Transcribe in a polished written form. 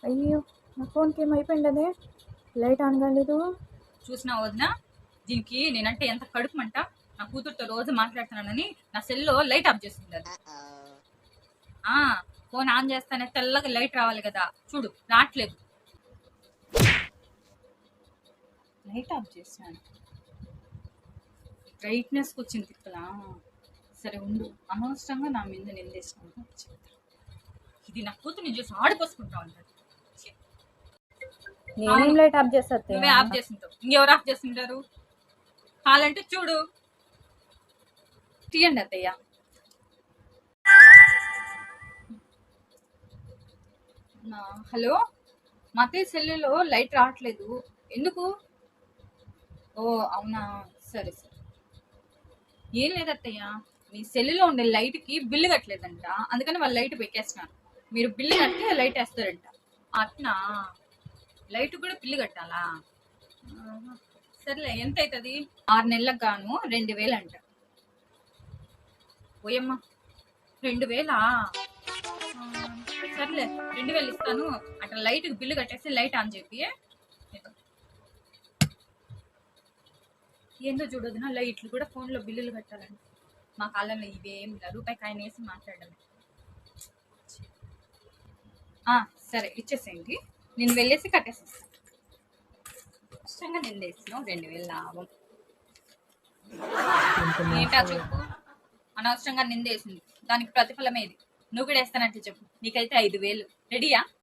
అయ్యో, నా ఫోన్కి ఏమైపోయింది? అదే లైట్ ఆన్ కాలేదు. చూసినా వదినా, దీనికి నేనంటే ఎంత కడుపుమంట. నా కూతురుతో రోజు మాట్లాడుతున్నానని నా సెల్లో లైట్ ఆఫ్ చేస్తుంది అది. ఫోన్ ఆన్ చేస్తానే తెల్లగా లైట్ రావాలి కదా, చూడు రావట్లేదు. లైట్ ఆఫ్ చేసినాను, బ్రైట్నెస్ వచ్చింది తిప్పలా. సరే ఉండు, అనవసరంగా నా మీద నిందేసినాను. ఇది నా కూతుర్ని చూసి ఆడిపోసుకుంటా ఉంటాడు. నేనేం లైట్ ఆఫ్ చేస్తా? నువ్వే ఆఫ్ చేస్తుంటావు, ఇంకెవరు ఆఫ్ చేస్తుంటారు? కావాలంటే చూడు, తీయండి అత్తయ్య. హలో, మా అత్తయ్య సెల్లులో లైట్ రావట్లేదు, ఎందుకు? ఓ అవునా, సరే సరే. ఏం లేదు అత్తయ్య, మీ సెల్లులో ఉండే లైట్కి బిల్లు కట్టలేదంట, అందుకని వాళ్ళు లైట్ పెట్టేస్తున్నారు. మీరు బిల్లు కడితే లైట్ వేస్తారంట. అట్నా, లైట్ కూడా బిల్లు కట్టాలా? సర్లే, ఎంత అవుతుంది? 6 నెలలకు గాను 2000 అంట. పోయమ్మా, 2000? సర్లే, 2000 ఇస్తాను. అట్లా లైట్ బిల్లు కట్టేసి లైట్ ఆన్ చెప్పి. ఏందో చూడదు నా లైట్లు కూడా ఫోన్లో బిల్లులు కట్టాలండి. మా కాలంలో ఇవేం రూపాయి కాయన వేసి మాట్లాడమే. సరే ఇచ్చేసేయండి, నేను వెళ్ళేసి కట్టేసేస్తాను. కష్టంగా నిందేసినావు, 2000 లాభం. ఏంటా చెప్పు, అనవసరంగా నిందేసింది, దానికి ప్రతిఫలమేది. నువ్వు కూడా వేస్తానంటే చెప్పు, నీకైతే 5000 రెడీయా?